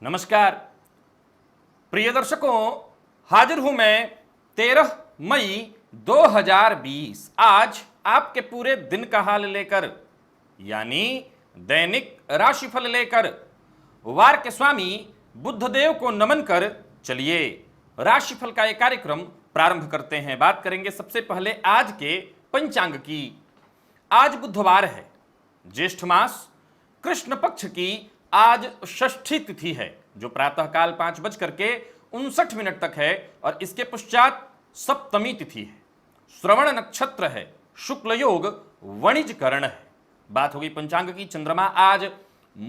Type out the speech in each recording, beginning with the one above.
नमस्कार प्रिय दर्शकों, हाजिर हूं मैं 13 मई 2020 आज आपके पूरे दिन का हाल लेकर, यानी दैनिक राशिफल लेकर। वार के स्वामी बुद्धदेव को नमन कर चलिए राशिफल का एक कार्यक्रम प्रारंभ करते हैं। बात करेंगे सबसे पहले आज के पंचांग की। आज बुधवार है, ज्येष्ठ मास कृष्ण पक्ष की आज षष्ठी तिथि है, जो प्रातःकाल 5:59 तक है और इसके पश्चात सप्तमी तिथि है। श्रवण नक्षत्र है, शुक्ल योग वणिज करण है। बात होगी पंचांग की। चंद्रमा आज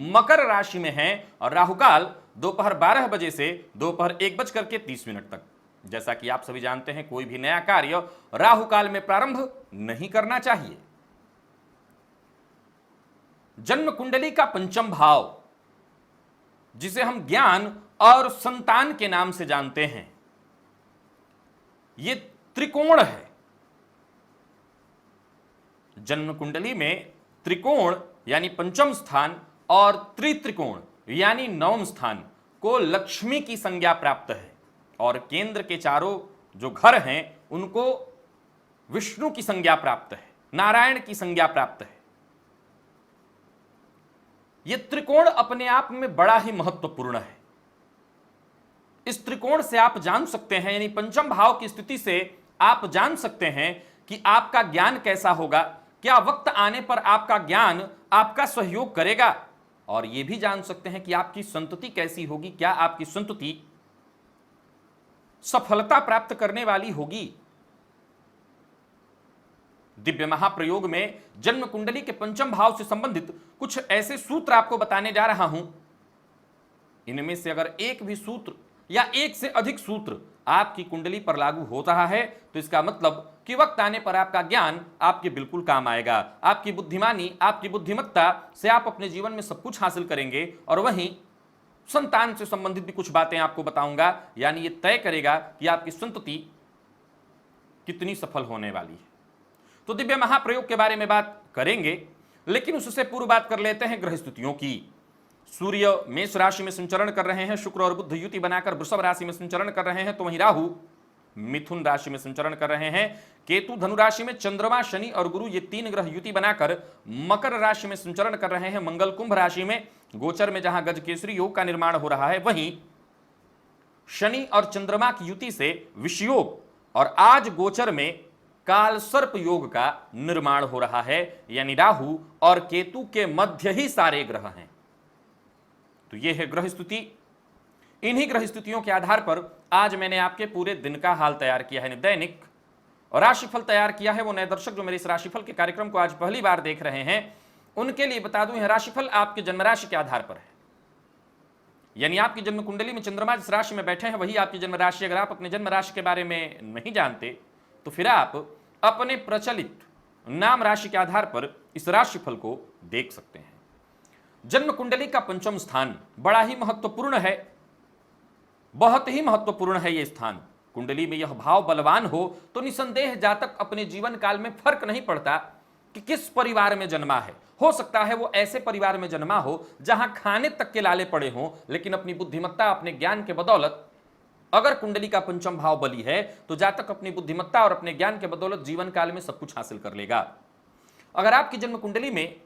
मकर राशि में है और राहुकाल दोपहर 12 बजे से दोपहर 1:30 तक। जैसा कि आप सभी जानते हैं, कोई भी नया कार्य राहुकाल में प्रारंभ नहीं करना चाहिए। जन्म कुंडली का पंचम भाव, जिसे हम ज्ञान और संतान के नाम से जानते हैं, यह त्रिकोण है। जन्म कुंडली में त्रिकोण यानी पंचम स्थान और त्रित्रिकोण यानी नवम स्थान को लक्ष्मी की संज्ञा प्राप्त है और केंद्र के चारों जो घर हैं उनको विष्णु की संज्ञा प्राप्त है, नारायण की संज्ञा प्राप्त है। यह त्रिकोण अपने आप में बड़ा ही महत्वपूर्ण है। इस त्रिकोण से आप जान सकते हैं, यानी पंचम भाव की स्थिति से आप जान सकते हैं कि आपका ज्ञान कैसा होगा, क्या वक्त आने पर आपका ज्ञान आपका सहयोग करेगा, और यह भी जान सकते हैं कि आपकी संतति कैसी होगी, क्या आपकी संतति सफलता प्राप्त करने वाली होगी। दिव्य महाप्रयोग में जन्म कुंडली के पंचम भाव से संबंधित कुछ ऐसे सूत्र आपको बताने जा रहा हूं। इनमें से अगर एक भी सूत्र या एक से अधिक सूत्र आपकी कुंडली पर लागू हो रहा है तो इसका मतलब कि वक्त आने पर आपका ज्ञान आपके बिल्कुल काम आएगा। आपकी बुद्धिमानी, आपकी बुद्धिमत्ता से आप अपने जीवन में सब कुछ हासिल करेंगे। और वहीं संतान से संबंधित भी कुछ बातें आपको बताऊंगा, यानी यह तय करेगा कि आपकी संतति कितनी सफल होने वाली है। तो दिव्य महाप्रयोग के बारे में बात करेंगे, लेकिन उससे पूर्व बात कर लेते हैं ग्रह स्थितियों की। सूर्य मेष राशि में संचरण कर रहे हैं, शुक्र और बुध युति बनाकर वृषभ राशि में संचरण कर रहे हैं, तो वहीं राहु मिथुन राशि में संचरण कर रहे हैं। केतु धनु राशि में, चंद्रमा शनि और गुरु ये तीन ग्रह युति बनाकर मकर राशि में संचरण कर रहे हैं। मंगल कुंभ राशि में गोचर में जहां गज केसरी योग का निर्माण हो रहा है, वहीं शनि और चंद्रमा की युति से विषयोग और आज गोचर में काल सर्प योग का निर्माण हो रहा है, यानी राहु और केतु के मध्य ही सारे ग्रह हैं। तो यह है ग्रह स्थिति। इन्हीं ग्रह स्थितियों के आधार पर आज मैंने आपके पूरे दिन का हाल तैयार किया है, दैनिक और राशिफल तैयार किया है। वो नए दर्शक जो मेरे इस राशिफल के कार्यक्रम को आज पहली बार देख रहे हैं, उनके लिए बता दूं, यह राशिफल आपके जन्म राशि के आधार पर है। यानी आपकी जन्म कुंडली में चंद्रमा जिस राशि में बैठे हैं वही आपकी जन्म राशि। अगर आप अपने जन्म राशि के बारे में नहीं जानते तो फिर आप अपने प्रचलित नाम राशि के आधार पर इस राशिफल को देख सकते हैं। जन्म कुंडली का पंचम स्थान बड़ा ही महत्वपूर्ण है, बहुत ही महत्वपूर्ण है यह स्थान। कुंडली में यह भाव बलवान हो तो निसंदेह जातक अपने जीवन काल में फर्क नहीं पड़ता कि किस परिवार में जन्मा है। हो सकता है वो ऐसे परिवार में जन्मा हो जहां खाने तक के लाले पड़े हों, लेकिन अपनी बुद्धिमत्ता, अपने ज्ञान के बदौलत अगर कुंडली का पंचम भाव बली है तो जातक अपनी बुद्धिमत्ता और अपने ज्ञान के बदौलत जीवन काल में सब कुछ हासिल कर लेगा। अगर आपकी जन्म कुंडली में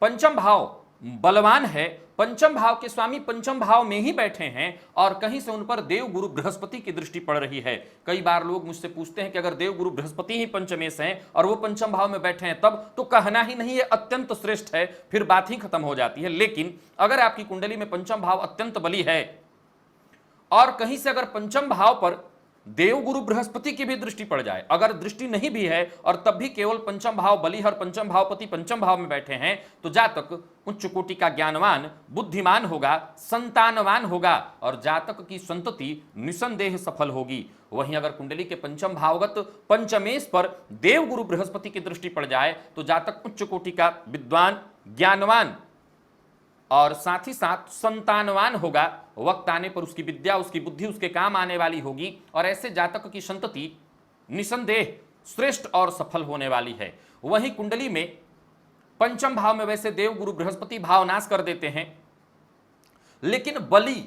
पंचम भाव बलवान है, पंचम भाव के स्वामी पंचम भाव में ही बैठे हैं और कहीं से उन पर देव गुरु बृहस्पति की दृष्टि पड़ रही है। कई बार लोग मुझसे पूछते हैं कि अगर देव गुरु बृहस्पति ही पंचमेश हैं और वो पंचम भाव में बैठे हैं तब तो कहना ही नहीं, ये अत्यंत श्रेष्ठ है, फिर बात ही खत्म हो जाती है। लेकिन अगर आपकी कुंडली में पंचम भाव अत्यंत बली है और कहीं से अगर पंचम भाव पर देव गुरु बृहस्पति की भी दृष्टि पड़ जाए, अगर दृष्टि नहीं भी है और तब भी केवल पंचम भाव बली और पंचम भावपति पंचम भाव में बैठे हैं, तो जातक उच्च कोटि का ज्ञानवान, बुद्धिमान होगा, संतानवान होगा और जातक की संतति निसंदेह सफल होगी। वहीं अगर कुंडली के पंचम भावगत पंचमेश पर देव गुरु बृहस्पति की दृष्टि पड़ जाए तो जातक उच्च कोटि का विद्वान, ज्ञानवान और साथ ही साथ संतानवान होगा। वक्त आने पर उसकी विद्या, उसकी बुद्धि उसके काम आने वाली होगी और ऐसे जातक की संतति निसंदेह श्रेष्ठ और सफल होने वाली है। वहीं कुंडली में पंचम भाव में वैसे देव गुरु बृहस्पति भाव नाश कर देते हैं, लेकिन बलि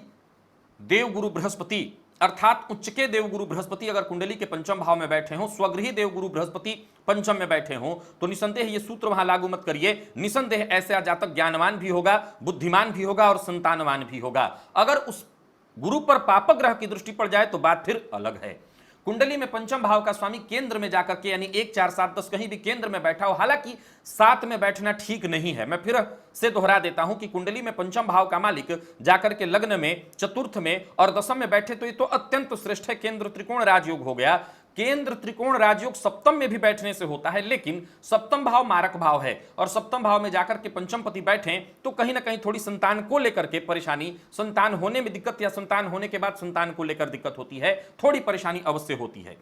देवगुरु बृहस्पति अर्थात उच्च के देवगुरु बृहस्पति अगर कुंडली के पंचम भाव में बैठे हों, स्वगृही देवगुरु बृहस्पति पंचम में बैठे हों, तो निसंदेह ये सूत्र वहां लागू मत करिए। निसंदेह ऐसा जातक ज्ञानवान भी होगा, बुद्धिमान भी होगा और संतानवान भी होगा। अगर उस गुरु पर पाप ग्रह की दृष्टि पड़ जाए तो बात फिर अलग है। कुंडली में पंचम भाव का स्वामी केंद्र में जाकर के, यानी 1 4 7 10 कहीं भी केंद्र में बैठा हो, हालांकि 7 में बैठना ठीक नहीं है। मैं फिर से दोहरा देता हूं कि कुंडली में पंचम भाव का मालिक जाकर के लग्न में, चतुर्थ में और दशम में बैठे तो ये तो अत्यंत श्रेष्ठ है। केंद्र त्रिकोण राजयोग हो गया। केंद्र त्रिकोण राजयोग सप्तम में भी बैठने से होता है, लेकिन सप्तम भाव मारक भाव है और सप्तम भाव में जाकर के पंचम पति बैठे तो कहीं ना कहीं थोड़ी संतान को लेकर के परेशानी, संतान होने में दिक्कत या संतान होने के बाद संतान को लेकर दिक्कत होती है, थोड़ी परेशानी अवश्य होती है।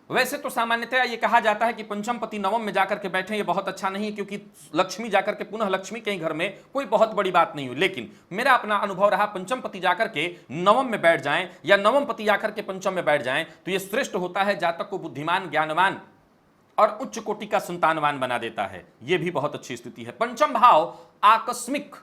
वैसे तो सामान्यतः ये कहा जाता है कि पंचम पति नवम में जाकर के बैठे, ये बहुत अच्छा नहीं है, क्योंकि लक्ष्मी जाकर के पुनः लक्ष्मी कहीं घर में कोई बहुत बड़ी बात नहीं हुई। लेकिन मेरा अपना अनुभव रहा, पंचम पति जाकर के नवम में बैठ जाएं या नवम पति जाकर के पंचम में बैठ जाएं तो ये श्रेष्ठ होता है, जातक को बुद्धिमान, ज्ञानवान और उच्च कोटि का संतानवान बना देता है। यह भी बहुत अच्छी स्थिति है। पंचम भाव आकस्मिक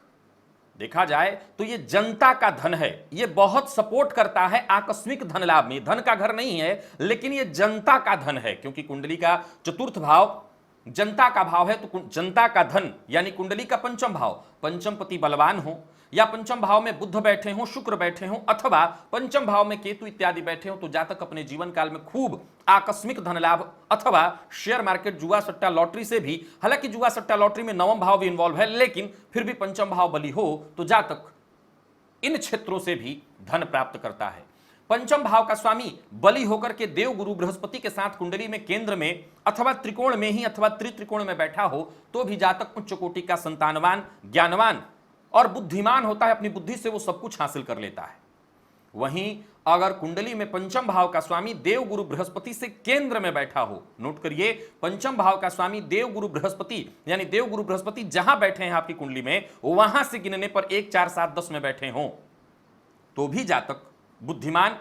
देखा जाए तो ये जनता का धन है, ये बहुत सपोर्ट करता है आकस्मिक धन लाभ में। धन का घर नहीं है, लेकिन ये जनता का धन है, क्योंकि कुंडली का चतुर्थ भाव जनता का भाव है। तो जनता का धन यानी कुंडली का पंचम भाव, पंचम पति बलवान हो या पंचम भाव में बुध बैठे हो, शुक्र बैठे हो अथवा पंचम भाव में केतु इत्यादि बैठे हो, तो जातक अपने जीवन काल में खूब आकस्मिक धन लाभ अथवा शेयर मार्केट, जुआ सट्टा, लॉटरी से भी, हालांकि जुआ सट्टा लॉटरी में नवम भाव भी इन्वॉल्व है, लेकिन फिर भी पंचम भाव बली हो तो जातक इन क्षेत्रों से भी धन प्राप्त करता है। पंचम भाव का स्वामी बली होकर के देव गुरु बृहस्पति के साथ कुंडली में केंद्र में अथवा त्रिकोण में ही अथवा त्रित्रिकोण में बैठा हो तो भी जातक उच्च कोटि का संतानवान, ज्ञानवान और बुद्धिमान होता है। अपनी बुद्धि से वो सब कुछ हासिल कर लेता है। वहीं अगर कुंडली में पंचम भाव का स्वामी देव गुरु बृहस्पति से केंद्र में बैठा हो, नोट करिए, पंचम भाव का स्वामी देव गुरु बृहस्पति यानी देव गुरु बृहस्पति जहां बैठे हैं आपकी कुंडली में, वहां से गिनने पर 1 4 7 10 में बैठे हों तो भी जातक बुद्धिमान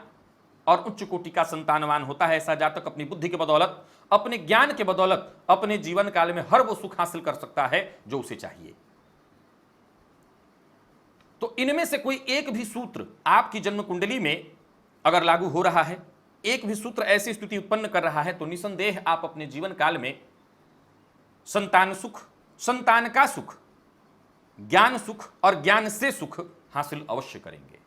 और उच्च कोटि का संतानवान होता है। ऐसा जातक अपनी बुद्धि के बदौलत, अपने ज्ञान के बदौलत अपने जीवन काल में हर वो सुख हासिल कर सकता है जो उसे चाहिए। तो इनमें से कोई एक भी सूत्र आपकी जन्म कुंडली में अगर लागू हो रहा है, एक भी सूत्र ऐसी स्थिति उत्पन्न कर रहा है, तो निसंदेह आप अपने जीवन काल में संतान सुख, संतान का सुख, ज्ञान सुख और ज्ञान से सुख हासिल अवश्य करेंगे।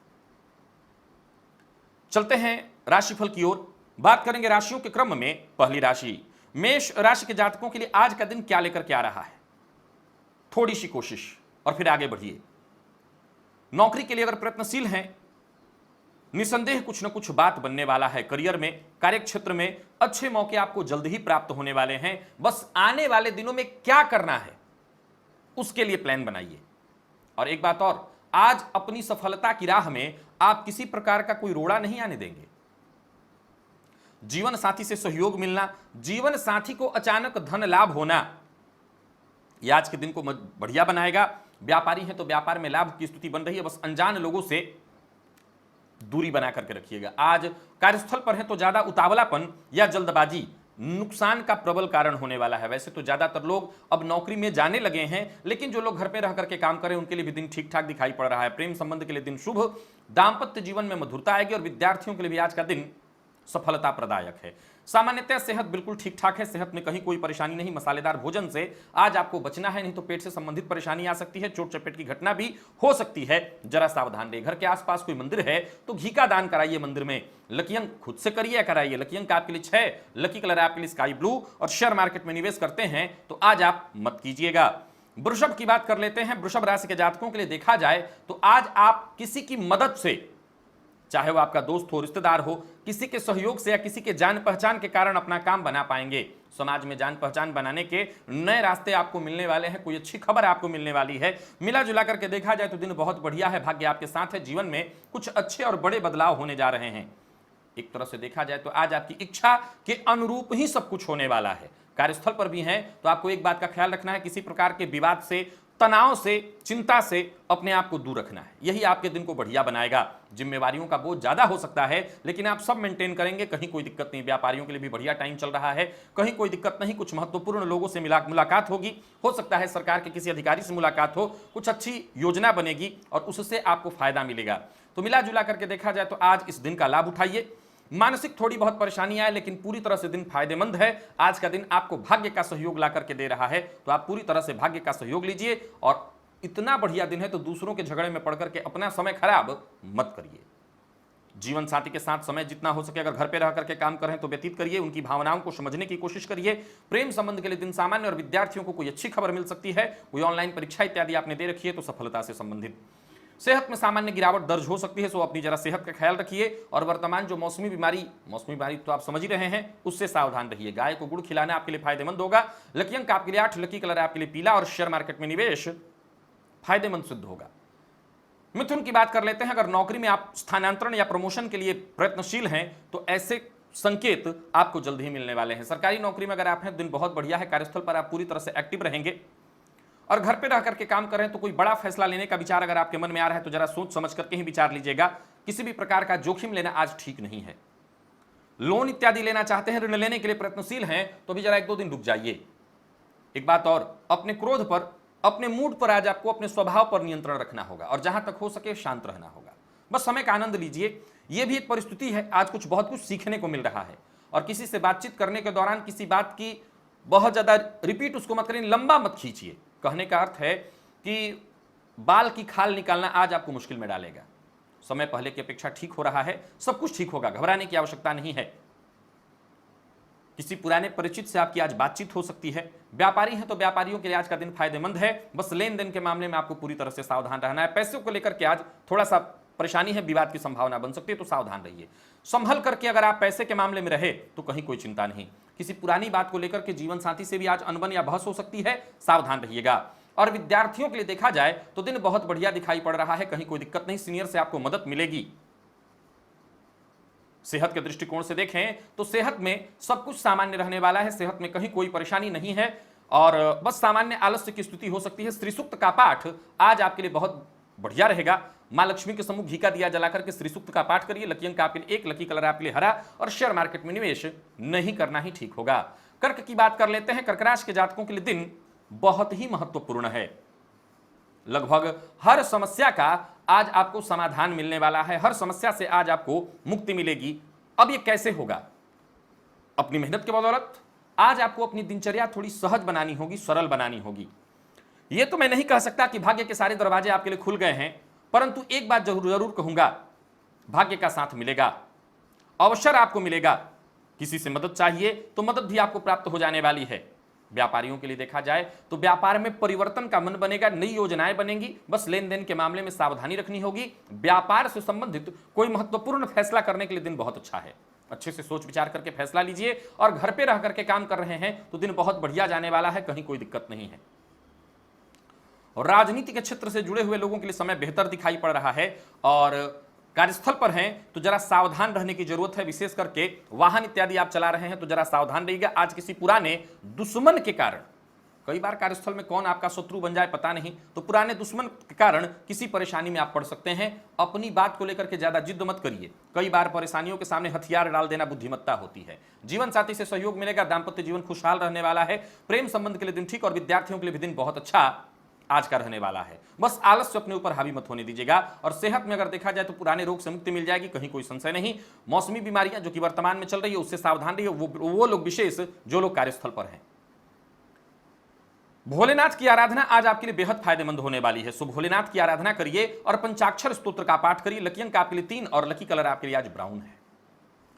चलते हैं राशिफल की ओर। बात करेंगे राशियों के क्रम में। पहली राशि मेष राशि के जातकों के लिए आज का दिन क्या लेकर के आ रहा है, थोड़ी सी कोशिश और फिर आगे बढ़िए। नौकरी के लिए अगर प्रयत्नशील हैं, निसंदेह कुछ न कुछ बात बनने वाला है। करियर में, कार्यक्षेत्र में अच्छे मौके आपको जल्द ही प्राप्त होने वाले हैं। बस आने वाले दिनों में क्या करना है उसके लिए प्लान बनाइए। और एक बात और, आज अपनी सफलता की राह में आप किसी प्रकार का कोई रोड़ा नहीं आने देंगे। जीवन साथी से सहयोग मिलना, जीवन साथी को अचानक धन लाभ होना, यह आज के दिन को बढ़िया बनाएगा। व्यापारी हैं तो व्यापार में लाभ की स्थिति बन रही है, बस अनजान लोगों से दूरी बना करके रखिएगा। आज कार्यस्थल पर है तो ज्यादा उतावलापन या जल्दबाजी नुकसान का प्रबल कारण होने वाला है। वैसे तो ज्यादातर लोग अब नौकरी में जाने लगे हैं, लेकिन जो लोग घर पे रह करके काम करें उनके लिए भी दिन ठीक ठाक दिखाई पड़ रहा है। प्रेम संबंध के लिए दिन शुभ, दाम्पत्य जीवन में मधुरता आएगी और विद्यार्थियों के लिए भी आज का दिन सफलता प्रदायक है। सामान्यतः सेहत बिल्कुल ठीक ठाक है, सेहत में कहीं कोई परेशानी नहीं। मसालेदार भोजन से आज आपको बचना है, नहीं तो पेट से संबंधित परेशानी आ सकती है, चोट चपेट की घटना भी हो सकती है, जरा सावधान रहिए। घर के आसपास कोई मंदिर है तो घी का दान कराइए मंदिर में। लकी अंक खुद से करिए या कराइए। लकी अंक आपके लिए 6, लकी कलर आपके लिए स्काई ब्लू और शेयर मार्केट में निवेश करते हैं तो आज आप मत कीजिएगा। वृषभ की बात कर लेते हैं। वृषभ राशि के जातकों के लिए देखा जाए तो आज आप किसी की मदद से, चाहे वो आपका दोस्त हो, रिश्तेदार हो, किसी के सहयोग से या किसी के जान पहचान के कारण अपना काम बना पाएंगे। समाज में जान पहचान बनाने के नए रास्ते आपको मिलने वाले हैं, कोई अच्छी खबर आपको मिलने वाली है। मिला जुला करके देखा जाए तो दिन बहुत बढ़िया है, भाग्य आपके साथ है। जीवन में कुछ अच्छे और बड़े बदलाव होने जा रहे हैं। एक तरह से देखा जाए तो आज आपकी इच्छा के अनुरूप ही सब कुछ होने वाला है। कार्यस्थल पर भी हैं तो आपको एक बात का ख्याल रखना है, किसी प्रकार के विवाद से तनाव से, चिंता से अपने आप को दूर रखना है। यही आपके दिन को बढ़िया बनाएगा। जिम्मेवारियों का बोझ ज्यादा हो सकता है, लेकिन आप सब मेंटेन करेंगे, कहीं कोई दिक्कत नहीं। व्यापारियों के लिए भी बढ़िया टाइम चल रहा है, कहीं कोई दिक्कत नहीं। कुछ महत्वपूर्ण लोगों से मुलाकात होगी, हो सकता है सरकार के किसी अधिकारी से मुलाकात हो, कुछ अच्छी योजना बनेगी और उससे आपको फायदा मिलेगा। तो मिला जुला करके देखा जाए तो आज इस दिन का लाभ उठाइए। मानसिक थोड़ी बहुत परेशानी आए, लेकिन पूरी तरह से दिन फायदेमंद है। आज का दिन आपको भाग्य का सहयोग ला करके दे रहा है, तो आप पूरी तरह से भाग्य का सहयोग लीजिए। और इतना बढ़िया दिन है तो दूसरों के झगड़े में पड़ करके अपना समय खराब मत करिए। जीवन साथी के साथ समय जितना हो सके, अगर घर पे रह करके काम कर रहे हैं तो व्यतीत करिए, उनकी भावनाओं को समझने की कोशिश करिए। प्रेम संबंध के लिए दिन सामान्य और विद्यार्थियों को कोई अच्छी खबर मिल सकती है। कोई ऑनलाइन परीक्षा इत्यादि आपने दे रखी है तो सफलता से संबंधित। सेहत में सामान्य गिरावट दर्ज हो सकती है, सो अपनी जरा सेहत का ख्याल रखिए। और वर्तमान जो मौसमी बीमारी तो आप समझ ही रहे हैं, उससे सावधान रहिए। गाय को गुड़ खिलाना आपके लिए फायदेमंद होगा। लकी अंक आपके लिए 8, लकी कलर आपके लिए पीला और शेयर मार्केट में निवेश फायदेमंद सिद्ध होगा। मिथुन की बात कर लेते हैं। अगर नौकरी में आप स्थानांतरण या प्रमोशन के लिए प्रयत्नशील हैं तो ऐसे संकेत आपको जल्द ही मिलने वाले हैं। सरकारी नौकरी में अगर आप हैं, दिन बहुत बढ़िया है। कार्यस्थल पर आप पूरी तरह से एक्टिव रहेंगे। और घर पे रह करके काम कर रहे हैं तो कोई बड़ा फैसला लेने का विचार अगर आपके मन में आ रहा है तो जरा सोच समझ करके ही विचार लीजिएगा। किसी भी प्रकार का जोखिम लेना आज ठीक नहीं है। लोन इत्यादि लेना चाहते हैं, ऋण लेने के लिए प्रयत्नशील हैं, तो भी जरा 1-2 दिन रुक जाइए। एक बात और, अपने क्रोध पर, अपने मूड पर आज आपको अपने स्वभाव पर नियंत्रण रखना होगा और जहां तक हो सके शांत रहना होगा। बस समय का आनंद लीजिए। यह भी एक परिस्थिति है, आज बहुत कुछ सीखने को मिल रहा है। और किसी से बातचीत करने के दौरान किसी बात की बहुत ज्यादा रिपीट उसको मत करें, लंबा मत खींचिए। कहने का अर्थ है कि बाल की खाल निकालना आज आपको मुश्किल में डालेगा। समय पहले की अपेक्षा ठीक हो रहा है, सब कुछ ठीक होगा, घबराने की आवश्यकता नहीं है। किसी पुराने परिचित से आपकी आज बातचीत हो सकती है। व्यापारी हैं तो व्यापारियों के लिए आज का दिन फायदेमंद है। बस लेन देन के मामले में आपको पूरी तरह से सावधान रहना है। पैसों को लेकर के आज थोड़ा सा परेशानी है, विवाद की संभावना बन सकती है, तो सावधान रहिए। संभल करके अगर आप पैसे के मामले में रहे तो कहीं कोई चिंता नहीं। किसी पुरानी बात को लेकर के जीवन साथी से भी आज अनबन या बहस हो सकती है, सावधान रहिएगा। और विद्यार्थियों के लिए देखा जाए तो दिन बहुत बढ़िया दिखाई पड़ रहा है, कहीं कोई दिक्कत नहीं। सीनियर से आपको मदद मिलेगी। सेहत के दृष्टिकोण से देखें तो सेहत में सब कुछ सामान्य रहने वाला है। सेहत में कहीं कोई परेशानी नहीं है और बस सामान्य आलस्य की स्थिति हो सकती है। श्री सूक्त का पाठ आज आपके लिए बहुत बढ़िया रहेगा। मां लक्ष्मी के सम्मुख घी का दिया जलाकर के श्री सूक्त का पाठ करिए। लकी अंक आपके लिए 1, लकी कलर आपके लिए हरा और शेयर मार्केट में निवेश नहीं करना ही ठीक होगा। कर्क की बात कर लेते हैं। कर्क राशि के जातकों के लिए दिन बहुत ही महत्वपूर्ण है। लगभग हर समस्या का आज आपको समाधान मिलने वाला है। हर समस्या से आज आपको मुक्ति मिलेगी। अब ये कैसे होगा? अपनी मेहनत के बदौलत आज आपको अपनी दिनचर्या थोड़ी सहज बनानी होगी, सरल बनानी होगी। ये तो मैं नहीं कह सकता कि भाग्य के सारे दरवाजे आपके लिए खुल गए हैं, परंतु एक बात जरूर कहूंगा, भाग्य का साथ मिलेगा, अवसर आपको मिलेगा। किसी से मदद चाहिए तो मदद भी आपको प्राप्त हो जाने वाली है। व्यापारियों के लिए देखा जाए तो व्यापार में परिवर्तन का मन बनेगा, नई योजनाएं बनेंगी। बस लेन देन के मामले में सावधानी रखनी होगी। व्यापार से संबंधित कोई महत्वपूर्ण फैसला करने के लिए दिन बहुत अच्छा है। अच्छे से सोच विचार करके फैसला लीजिए। और घर पे रह करके काम कर रहे हैं तो दिन बहुत बढ़िया जाने वाला है, कहीं कोई दिक्कत नहीं है। और राजनीति के क्षेत्र से जुड़े हुए लोगों के लिए समय बेहतर दिखाई पड़ रहा है। और कार्यस्थल पर हैं तो जरा सावधान रहने की जरूरत है। विशेष करके वाहन इत्यादि आप चला रहे हैं तो जरा सावधान रहिएगा। आज किसी पुराने दुश्मन के कारण, कई बार कार्यस्थल में कौन आपका शत्रु बन जाए पता नहीं, तो पुराने दुश्मन के कारण किसी परेशानी में आप पड़ सकते हैं। अपनी बात को लेकर के ज्यादा जिद मत करिए। कई बार परेशानियों के सामने हथियार डाल देना बुद्धिमत्ता होती है। जीवन साथी से सहयोग मिलेगा। दाम्पत्य जीवन खुशहाल रहने वाला है। प्रेम संबंध के लिए दिन ठीक और विद्यार्थियों के लिए भी दिन बहुत अच्छा आज का रहने वाला है। बस आलस्य अपने ऊपर हावी मत होने दीजिएगा। और सेहत में अगर देखा जाए तो पुराने रोग से मुक्ति मिल जाएगी, कहीं कोई संशय नहीं। मौसमी बीमारियां जो कि वर्तमान में चल रही है उससे सावधान रहिए। वो लोग विशेष जो लोग कार्यस्थल पर हैं। भोलेनाथ की आराधना आज आपके लिए बेहद फायदेमंद होने वाली है। सो भोलेनाथ की आराधना करिए और पंचाक्षर स्तोत्र का पाठ करिए। लकी अंक आपके लिए 3 और लकी कलर आपके लिए आज ब्राउन है।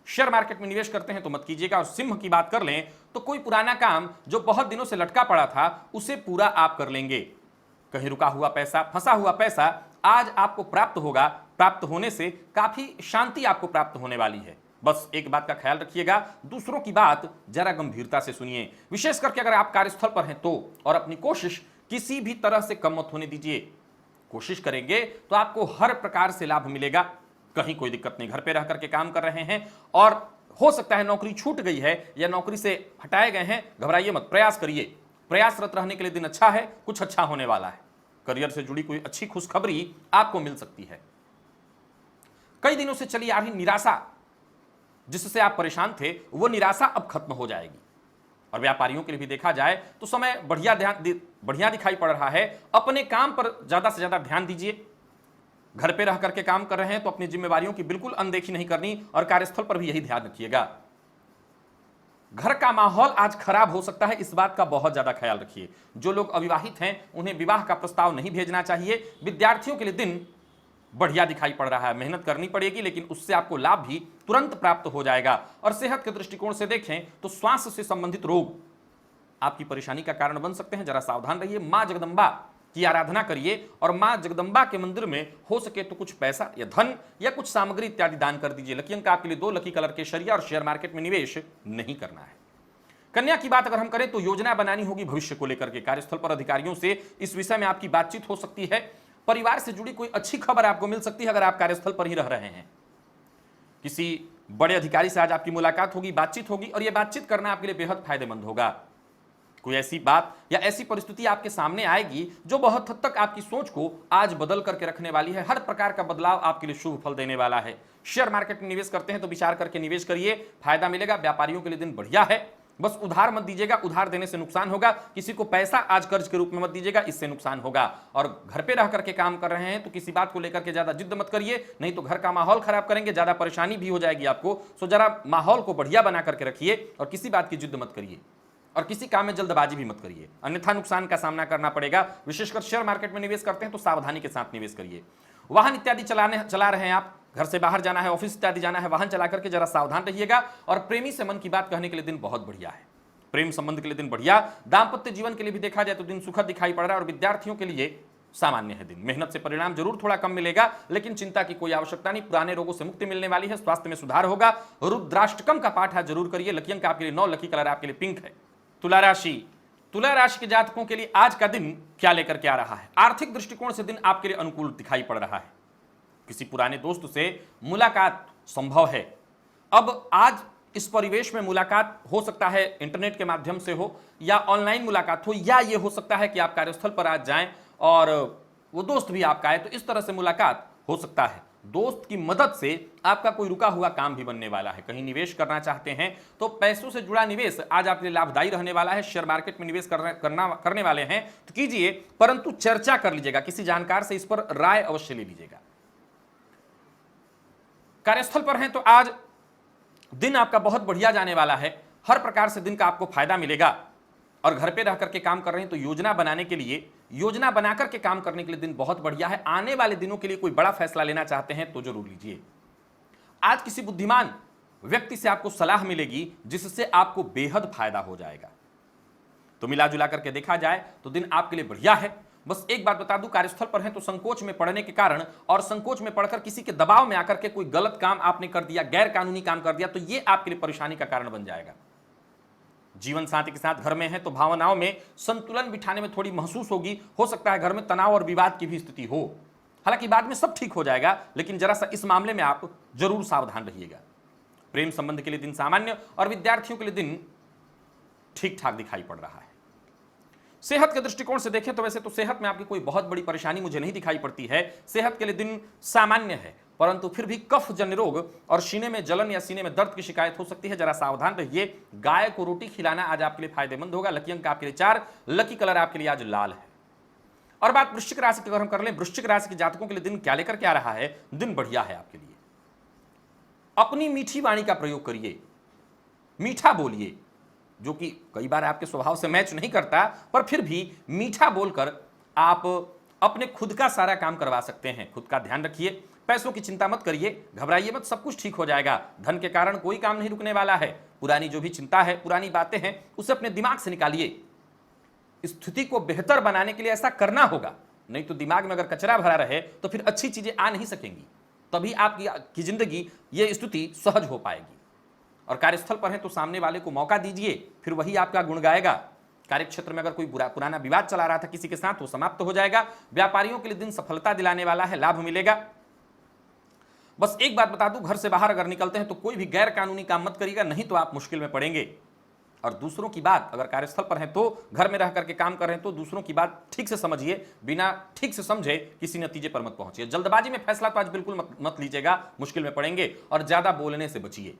शेयर मार्केट में निवेश करते हैं तो मत कीजिएगा। और सिंह की बात कर लें तो कोई पुराना काम जो बहुत दिनों से लटका पड़ा था उसे पूरा आप कर लेंगे। कहीं रुका हुआ पैसा, फंसा हुआ पैसा आज आपको प्राप्त होगा। प्राप्त होने से काफी शांति आपको प्राप्त होने वाली है। बस एक बात का ख्याल रखिएगा, दूसरों की बात जरा गंभीरता से सुनिए। विशेष करके अगर आप कार्यस्थल पर हैं तो, और अपनी कोशिश किसी भी तरह से कम मत होने दीजिए। कोशिश करेंगे तो आपको हर प्रकार से लाभ मिलेगा, कहीं कोई दिक्कत नहीं। घर पे रह करके काम कर रहे हैं और हो सकता है नौकरी छूट गई है या नौकरी से हटाए गए हैं, घबराइए मत, प्रयास करिए। प्रयासरत रहने के लिए दिन अच्छा है, कुछ अच्छा होने वाला है। करियर से जुड़ी कोई अच्छी खुशखबरी आपको मिल सकती है। कई दिनों से चली आ रही निराशा, जिससे आप परेशान थे, वो निराशा अब खत्म हो जाएगी। और व्यापारियों के लिए भी देखा जाए तो समय बढ़िया दिखाई पड़ रहा है। अपने काम पर ज्यादा से ज्यादा ध्यान दीजिए। घर पे रह करके काम कर रहे हैं तो अपनी जिम्मेवारियों की बिल्कुल अनदेखी नहीं करनी, और कार्यस्थल पर भी यही ध्यान रखिएगा। घर का माहौल आज खराब हो सकता है, इस बात का बहुत ज्यादा ख्याल रखिए। जो लोग अविवाहित हैं उन्हें विवाह का प्रस्ताव नहीं भेजना चाहिए। विद्यार्थियों के लिए दिन बढ़िया दिखाई पड़ रहा है। मेहनत करनी पड़ेगी, लेकिन उससे आपको लाभ भी तुरंत प्राप्त हो जाएगा। और सेहत के दृष्टिकोण से देखें तो स्वास्थ्य से संबंधित रोग आपकी परेशानी का कारण बन सकते हैं। जरा सावधान रहिए। मां जगदंबा की आराधना करिए, और मां जगदंबा के मंदिर में हो सके तो कुछ पैसा या धन या कुछ सामग्री इत्यादि दान कर दीजिए। लकी अंक आपके लिए 2, लकी कलर केसरिया, और शेयर मार्केट में निवेश नहीं करना है। कन्या की बात अगर हम करें तो योजना बनानी होगी भविष्य को लेकर के। कार्यस्थल पर अधिकारियों से इस विषय में आपकी बातचीत हो सकती है। परिवार से जुड़ी कोई अच्छी खबर आपको मिल सकती है अगर आप कार्यस्थल पर ही रह रहे हैं। किसी बड़े अधिकारी से आज आपकी मुलाकात होगी, बातचीत होगी, और यह बातचीत करना आपके लिए बेहद फायदेमंद होगा। कोई ऐसी बात या ऐसी परिस्थिति आपके सामने आएगी जो बहुत हद तक आपकी सोच को आज बदल करके रखने वाली है। हर प्रकार का बदलाव आपके लिए शुभ फल देने वाला है। शेयर मार्केट में निवेश करते हैं तो विचार करके निवेश करिए, फायदा मिलेगा। व्यापारियों के लिए दिन बढ़िया है। बस उधार मत दीजिएगा, उधार देने से नुकसान होगा। किसी को पैसा आज कर्ज के रूप में मत दीजिएगा, इससे नुकसान होगा। और घर पे रह करके काम कर रहे हैं तो किसी बात को लेकर के ज्यादा जिद मत करिए, नहीं तो घर का माहौल खराब करेंगे, ज्यादा परेशानी भी हो जाएगी आपको। सो जरा माहौल को बढ़िया बना करके रखिए और किसी बात की जिद मत करिए, और किसी काम में जल्दबाजी भी मत करिए, अन्यथा नुकसान का सामना करना पड़ेगा। विशेषकर शेयर मार्केट में निवेश करते हैं तो सावधानी के साथ निवेश करिए। वाहन इत्यादि चला रहे हैं आप, घर से बाहर जाना है, ऑफिस इत्यादि जाना है, वाहन चला करके जरा सावधान रहिएगा। और प्रेमी से मन की बात कहने के लिए दिन बहुत बढ़िया है। प्रेम संबंध के लिए दिन बढ़िया। दाम्पत्य जीवन के लिए भी देखा जाए तो दिन सुखद दिखाई पड़ रहा है। और विद्यार्थियों के लिए सामान्य है दिन। मेहनत से परिणाम जरूर थोड़ा कम मिलेगा, लेकिन चिंता की कोई आवश्यकता नहीं। पुराने रोगों से मुक्ति मिलने वाली है, स्वास्थ्य में सुधार होगा। रुद्राष्टकम का पाठ आज जरूर करिए। लकी अंक आपके लिए 9, लकी कलर आपके लिए पिंक है। तुला राशि के जातकों के लिए आज का दिन क्या लेकर के आ रहा है? आर्थिक दृष्टिकोण से दिन आपके लिए अनुकूल दिखाई पड़ रहा है। किसी पुराने दोस्त से मुलाकात संभव है। अब आज इस परिवेश में मुलाकात हो सकता है इंटरनेट के माध्यम से हो, या ऑनलाइन मुलाकात हो, या ये हो सकता है कि आप कार्यस्थल पर आज जाएं और वो दोस्त भी आपका है, तो इस तरह से मुलाकात हो सकता है। दोस्त की मदद से आपका कोई रुका हुआ काम भी बनने वाला है। कहीं निवेश करना चाहते हैं तो पैसों से जुड़ा निवेश आज आपके लिए लाभदायी रहने वाला है। शेयर मार्केट में निवेश करने वाले हैं तो कीजिए, परंतु चर्चा कर लीजिएगा, किसी जानकार से इस पर राय अवश्य ले लीजिएगा। कार्यस्थल पर हैं तो आज दिन आपका बहुत बढ़िया जाने वाला है। हर प्रकार से दिन का आपको फायदा मिलेगा। और घर पे रह करके काम कर रहे हैं तो योजना बनाने के लिए, योजना बनाकर के काम करने के लिए दिन बहुत बढ़िया है। आने वाले दिनों के लिए कोई बड़ा फैसला लेना चाहते हैं तो जरूर लीजिए। आज किसी बुद्धिमान व्यक्ति से आपको सलाह मिलेगी जिससे आपको बेहद फायदा हो जाएगा। तो मिला जुला करके देखा जाए तो दिन आपके लिए बढ़िया है। बस एक बात बता दूं, कार्यस्थल पर हैं तो संकोच में पड़ने के कारण और संकोच में पड़कर किसी के दबाव में आकर के कोई गलत काम आपने कर दिया, गैर कानूनी काम कर दिया, तो ये आपके लिए परेशानी का कारण बन जाएगा। जीवन साथी के साथ घर में है तो भावनाओं में संतुलन बिठाने में थोड़ी महसूस होगी। हो सकता है घर में तनाव और विवाद की भी स्थिति हो। हालांकि बाद में सब ठीक हो जाएगा, लेकिन जरा सा इस मामले में आप जरूर सावधान रहिएगा। प्रेम संबंध के लिए दिन सामान्य और विद्यार्थियों के लिए दिन ठीक ठाक दिखाई पड़ रहा है। सेहत के दृष्टिकोण से देखें तो वैसे तो सेहत में आपकी कोई बहुत बड़ी परेशानी मुझे नहीं दिखाई पड़ती है। सेहत के लिए दिन सामान्य है, परंतु फिर भी कफ जन्य रोग और सीने में जलन या सीने में दर्द की शिकायत हो सकती है। जरा सावधान रहिए। गाय को रोटी खिलाना आज आपके लिए फायदेमंद होगा। लकी अंक आपके लिए 4, लकी कलर आपके लिए आज लाल है। और बात वृश्चिक राशि की अगर हम कर लें, वृश्चिक राशि के जातकों के लिए दिन क्या लेकर के आ रहा है? दिन बढ़िया है आपके लिए। अपनी मीठी वाणी का प्रयोग करिए, मीठा बोलिए, जो कि कई बार आपके स्वभाव से मैच नहीं करता, पर फिर भी मीठा बोलकर आप अपने खुद का सारा काम करवा सकते हैं। खुद का ध्यान रखिए, पैसों की चिंता मत करिए, घबराइए मत, सब कुछ ठीक हो जाएगा। धन के कारण कोई काम नहीं रुकने वाला है। पुरानी जो भी चिंता है, पुरानी बातें हैं, उसे अपने दिमाग से निकालिए। स्थिति को बेहतर बनाने के लिए ऐसा करना होगा, नहीं तो दिमाग में अगर कचरा भरा रहे तो फिर अच्छी चीजें आ नहीं सकेंगी। तभी आपकी जिंदगी, ये स्थिति सहज हो पाएगी। और कार्यस्थल पर है तो सामने वाले को मौका दीजिए, फिर वही आपका गुण गाएगा। कार्यक्षेत्र में अगर कोई पुराना विवाद चला रहा था किसी के साथ, वो समाप्त हो जाएगा। व्यापारियों के लिए दिन सफलता दिलाने वाला है, लाभ मिलेगा। बस एक बात बता दूं, घर से बाहर अगर निकलते हैं तो कोई भी गैर कानूनी काम मत करिएगा, नहीं तो आप मुश्किल में पड़ेंगे। और दूसरों की बात, अगर कार्यस्थल पर हैं तो घर में रह करके काम कर रहे हैं तो दूसरों की बात ठीक से समझिए, बिना ठीक से समझे किसी नतीजे पर मत पहुंचिए। जल्दबाजी में फैसला तो आज बिल्कुल मत लीजिएगा, मुश्किल में पड़ेंगे, और ज्यादा बोलने से बचिए।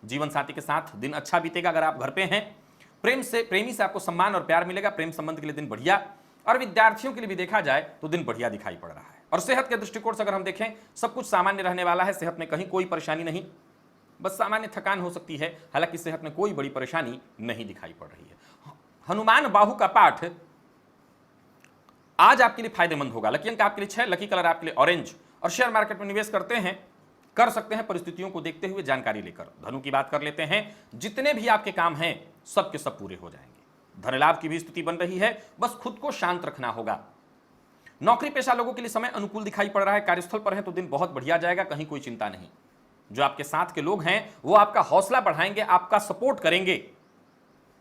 जीवन साथी के साथ दिन अच्छा बीतेगा अगर आप घर पे हैं। प्रेमी से आपको सम्मान और प्यार मिलेगा, प्रेम संबंध के लिए दिन बढ़िया। और विद्यार्थियों के लिए भी देखा जाए तो दिन बढ़िया दिखाई पड़ रहा है। और सेहत के दृष्टिकोण से अगर हम देखें, सब कुछ सामान्य रहने वाला है, सेहत में कहीं कोई परेशानी नहीं, बस सामान्य थकान हो सकती है। हालांकि सेहत में कोई बड़ी परेशानी नहीं दिखाई पड़ रही है। हनुमान बाहु का पाठ आज आपके लिए फायदेमंद होगा। लकी अंक आपके लिए 6, लकी कलर आपके लिए ऑरेंज। और शेयर मार्केट में निवेश करते हैं, कर सकते हैं परिस्थितियों को देखते हुए जानकारी लेकर। धनु की बात कर लेते हैं, जितने भी आपके काम हैं सब के सब पूरे हो जाएंगे। धन लाभ की भी स्थिति बन रही है, बस खुद को शांत रखना होगा। नौकरी पेशा लोगों के लिए समय अनुकूल दिखाई पड़ रहा है। कार्यस्थल पर है तो दिन बहुत बढ़िया जाएगा, कहीं कोई चिंता नहीं। जो आपके साथ के लोग हैं वो आपका हौसला बढ़ाएंगे, आपका सपोर्ट करेंगे।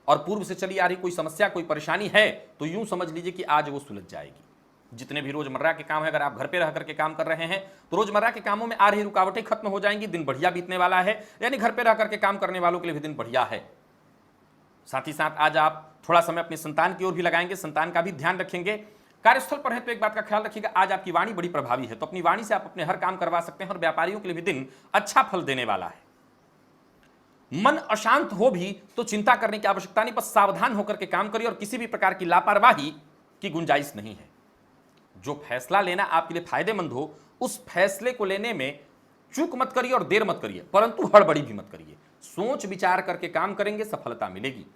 और पूर्व से चली आ रही कोई समस्या, कोई परेशानी है तो यूं समझ लीजिए कि आज वो सुलझ जाएगी। जितने भी रोजमर्रा के काम है, अगर आप घर पे रह करके काम कर रहे हैं तो रोजमर्रा के कामों में आ रही रुकावटें खत्म हो जाएंगी, दिन बढ़िया बीतने वाला है। यानी घर पे रह करके काम करने वालों के लिए भी दिन बढ़िया है। साथ ही साथ आज आप थोड़ा समय अपने संतान की ओर भी लगाएंगे, संतान का भी ध्यान रखेंगे। कार्यस्थल पर है तो एक बात का ख्याल रखिएगा, आज आपकी वाणी बड़ी प्रभावी है, तो अपनी वाणी से आप अपने हर काम करवा सकते हैं। और व्यापारियों के लिए भी दिन अच्छा फल देने वाला है। मन अशांत हो भी तो चिंता करने की आवश्यकता नहीं, बस सावधान होकर के काम करिए और किसी भी प्रकार की लापरवाही की गुंजाइश नहीं है। जो फैसला लेना आपके लिए फायदेमंद हो, उस फैसले को लेने में चूक मत करिए और देर मत करिए, परंतु हड़बड़ी भी मत करिए। सोच विचार करके काम करेंगे, सफलता मिलेगी।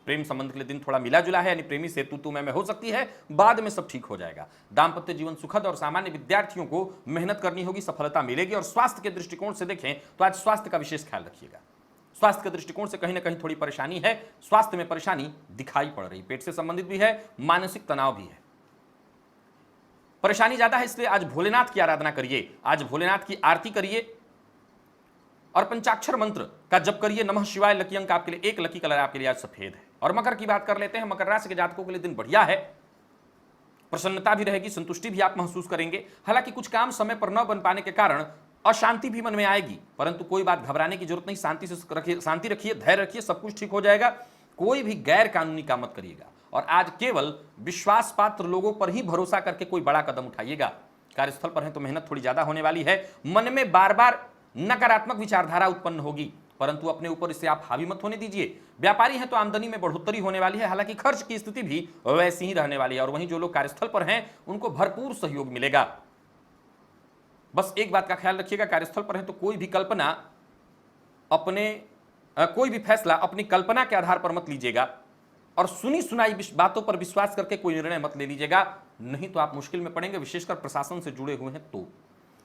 प्रेम संबंध के लिए दिन थोड़ा मिला जुला है, यानी प्रेमी से तू मैं हो सकती है, बाद में सब ठीक हो जाएगा। दाम्पत्य जीवन सुखद और सामान्य विद्यार्थियों को मेहनत करनी होगी, सफलता मिलेगी। और स्वास्थ्य के दृष्टिकोण से देखें तो आज स्वास्थ्य का विशेष ख्याल रखिएगा। स्वास्थ्य के दृष्टिकोण से कहीं ना कहीं थोड़ी परेशानी है, स्वास्थ्य में परेशानी दिखाई पड़ रही, पेट से संबंधित भी है, मानसिक तनाव भी है, परेशानी ज्यादा है। इसलिए आज भोलेनाथ की आराधना करिए, आज भोलेनाथ की आरती करिए और पंचाक्षर मंत्र का जप करिए, नमः शिवाय। लकी अंक आपके लिए 1, लकी कलर आपके लिए आज सफेद है। और मकर की बात कर लेते हैं, मकर राशि के जातकों के लिए दिन बढ़िया है, प्रसन्नता भी रहेगी, संतुष्टि भी आप महसूस करेंगे। हालांकि कुछ काम समय पर न बन पाने के कारण अशांति भी मन में आएगी, परंतु कोई बात घबराने की जरूरत नहीं, शांति रखिए, धैर्य रखिए, सब कुछ ठीक हो जाएगा। कोई भी गैर कानूनी काम मत करिएगा और आज केवल विश्वास पात्र लोगों पर ही भरोसा करके कोई बड़ा कदम उठाइएगा। कार्यस्थल पर है तो मेहनत थोड़ी ज्यादा होने वाली है, मन में बार बार नकारात्मक विचारधारा उत्पन्न होगी, परंतु अपने ऊपर इसे आप हावी मत होने दीजिए। व्यापारी हैं तो आमदनी में बढ़ोतरी होने वाली है, हालांकि खर्च की स्थिति भी वैसी ही रहने वाली है। और वहीं जो लोग कार्यस्थल पर हैं उनको भरपूर सहयोग मिलेगा। बस एक बात का ख्याल रखिएगा, कार्यस्थल पर है तो कोई भी फैसला अपनी कल्पना के आधार पर मत लीजिएगा और सुनी सुनाई बातों पर विश्वास करके कोई निर्णय मत ले लीजिएगा, नहीं तो आप मुश्किल में पड़ेंगे, विशेषकर प्रशासन से जुड़े हुए हैं तो।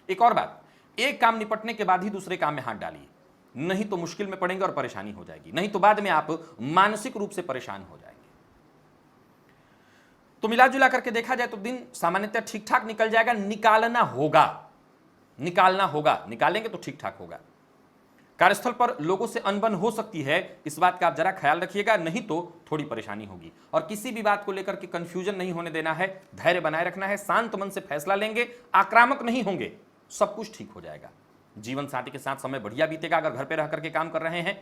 एक और बात, एक काम निपटने के बाद ही दूसरे काम में हाथ डालिए, नहीं तो मुश्किल में पड़ेंगे और परेशानी हो जाएगी, नहीं तो बाद में आप मानसिक रूप से परेशान हो जाएंगे। तो मिला जुला करके देखा जाए तो दिन सामान्यतः ठीक ठाक निकल जाएगा। निकालेंगे तो ठीक ठाक होगा। कार्यस्थल पर लोगों से अनबन हो सकती है, इस बात का आप जरा ख्याल रखिएगा, नहीं तो थोड़ी परेशानी होगी। और किसी भी बात को लेकर के कंफ्यूजन नहीं होने देना है, धैर्य बनाए रखना है, शांत मन से फैसला लेंगे, आक्रामक नहीं होंगे, सब कुछ ठीक हो जाएगा। जीवन साथी के साथ समय बढ़िया बीतेगा अगर घर पे रह करके काम कर रहे हैं।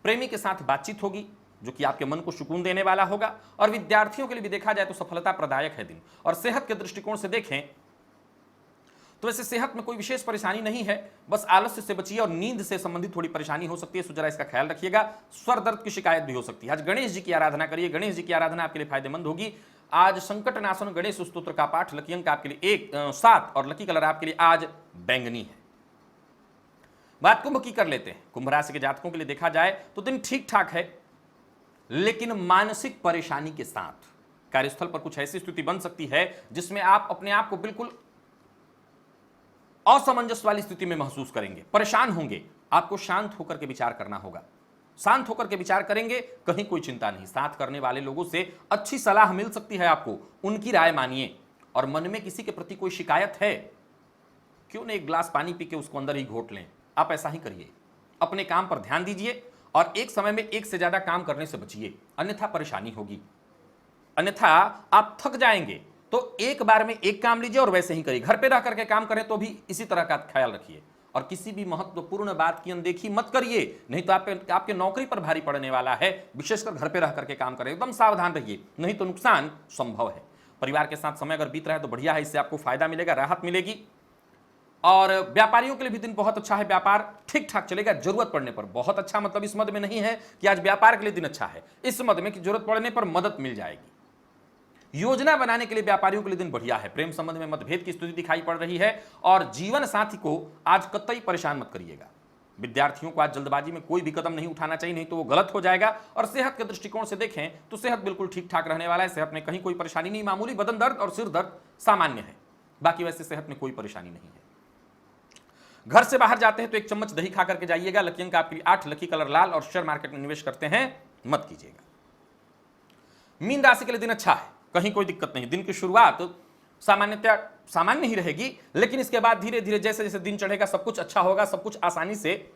प्रेमी के साथ बातचीत होगी जो कि आपके मन को सुकून देने वाला होगा। और विद्यार्थियों के लिए भी देखा जाए तो सफलता प्रदायक है दिन। और सेहत के दृष्टिकोण से देखें तो वैसे सेहत में कोई विशेष परेशानी नहीं है, बस आलस्य से बचिए और नींद से संबंधित थोड़ी परेशानी हो सकती है, तो जरा इसका ख्याल रखिएगा। स्वर दर्द की शिकायत भी हो सकती है। आज गणेश जी की आराधना करिए, गणेश जी की आराधना आपके लिए फायदेमंद होगी। आज संकट नाशन गणेश स्तोत्र का पाठ, लकी अंक आपके लिए 7 और लकी कलर आपके लिए आज बैंगनी है। बात कुंभ की कर लेते हैं। कुंभ राशि के जातकों के लिए देखा जाए तो दिन ठीक ठाक है, लेकिन मानसिक परेशानी के साथ कार्यस्थल पर कुछ ऐसी स्थिति बन सकती है जिसमें आप अपने आप को बिल्कुल असमंजस वाली स्थिति में महसूस करेंगे, परेशान होंगे। आपको शांत होकर के विचार करना होगा, शांत होकर के विचार करेंगे, कहीं कोई चिंता नहीं। साथ करने वाले लोगों से अच्छी सलाह मिल सकती है आपको, उनकी राय मानिए। और मन में किसी के प्रति कोई शिकायत है, क्यों न एक गिलास पानी पी के उसको अंदर ही घोट लें। आप ऐसा ही करिए, अपने काम पर ध्यान दीजिए और एक समय में एक से ज्यादा काम करने से बचिए, अन्यथा परेशानी होगी, अन्यथा आप थक जाएंगे। तो एक बार में एक काम लीजिए और वैसे ही करिए। घर पे रह करके काम करें तो भी इसी तरह का ख्याल रखिए और किसी भी महत्वपूर्ण बात की अनदेखी मत करिए, नहीं तो आपके नौकरी पर भारी पड़ने वाला है। विशेषकर घर पे रह करके काम करें, एकदम सावधान रहिए, नहीं तो नुकसान संभव है। परिवार के साथ समय अगर बीत रहा है तो बढ़िया है, इससे आपको फायदा मिलेगा, राहत मिलेगी। और व्यापारियों के लिए भी दिन बहुत अच्छा है, व्यापार ठीक ठाक चलेगा। जरूरत पड़ने पर, बहुत अच्छा मतलब इस मद में नहीं है कि आज व्यापार के लिए दिन अच्छा है, इस मद में कि जरूरत पड़ने पर मदद मिल जाएगी। योजना बनाने के लिए व्यापारियों के लिए दिन बढ़िया है। प्रेम संबंध में मतभेद की स्थिति दिखाई पड़ रही है और जीवन साथी को आज कतई परेशान मत करिएगा। विद्यार्थियों को आज जल्दबाजी में कोई भी कदम नहीं उठाना चाहिए, नहीं तो वो गलत हो जाएगा। और सेहत के दृष्टिकोण से देखें तो सेहत बिल्कुल ठीक ठाक रहने वाला है, सेहत में कहीं कोई परेशानी नहीं, मामूली बदन दर्द और सिर दर्द सामान्य है, बाकी वैसे सेहत में कोई परेशानी नहीं है। घर से बाहर जाते हैं तो 1 चम्मच दही खा करके जाइएगा। लकी अंक आपके लिए 8, लकी कलर लाल और शेयर मार्केट में निवेश करते हैं मत कीजिएगा। मीन राशि के लिए दिन अच्छा है, कहीं कोई दिक्कत नहीं। दिन की शुरुआत सामान्यतः सामान्य ही रहेगी, लेकिन इसके बाद धीरे धीरे जैसे जैसे दिन चढ़ेगा सब कुछ अच्छा होगा, सब कुछ आसानी से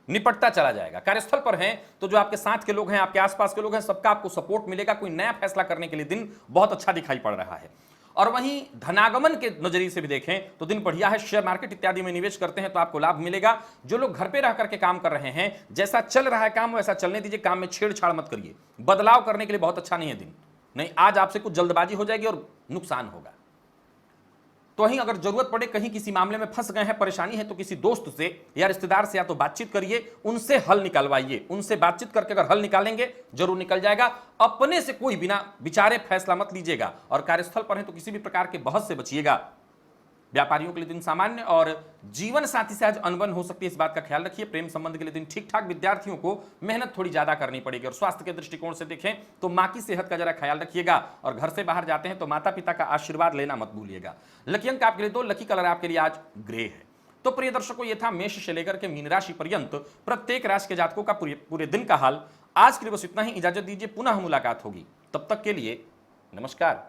निपटता चला जाएगा। कार्यस्थल पर हैं तो जो आपके साथ के लोग हैं, आपके आसपास के लोग हैं, सबका आपको सपोर्ट मिलेगा। कोई नया फैसला करने के लिए दिन बहुत अच्छा दिखाई पड़ रहा है। और वहीं धनागमन के नजरिए से भी देखें तो दिन बढ़िया है। शेयर मार्केट इत्यादि में निवेश करते हैं तो आपको लाभ मिलेगा। जो लोग घर पे रह करके काम कर रहे हैं, जैसा चल रहा है काम वैसा चलने दीजिए, काम में छेड़छाड़ मत करिए। बदलाव करने के लिए बहुत अच्छा नहीं है दिन, नहीं आज आपसे कुछ जल्दबाजी हो जाएगी और नुकसान होगा। तो वहीं अगर जरूरत पड़े, कहीं किसी मामले में फंस गए हैं, परेशानी है, तो किसी दोस्त से या रिश्तेदार से या तो बातचीत करिए, उनसे हल निकलवाइए। उनसे बातचीत करके अगर हल निकालेंगे जरूर निकल जाएगा। अपने से कोई बिना विचारे फैसला मत लीजिएगा। और कार्यस्थल पर है तो किसी भी प्रकार के बहस से बचिएगा। व्यापारियों के लिए दिन सामान्य और जीवन साथी से आज अनबन हो सकती है, इस बात का ख्याल रखिए। प्रेम संबंध के लिए दिन ठीक ठाक। विद्यार्थियों को मेहनत थोड़ी ज्यादा करनी पड़ेगी। और स्वास्थ्य के दृष्टिकोण से देखें तो मां की सेहत का जरा ख्याल रखिएगा। और घर से बाहर जाते हैं तो माता पिता का आशीर्वाद लेना मत भूलिएगा। लकी अंक आपके लिए 2, लकी कलर आपके लिए आज ग्रे है। तो प्रिय दर्शकों, ये था मेष से लेकर के मीन राशि पर्यंत प्रत्येक राशि के जातकों का पूरे दिन का हाल। आज के लिए बस इतना ही, इजाजत दीजिए, पुनः मुलाकात होगी। तब तक के लिए नमस्कार।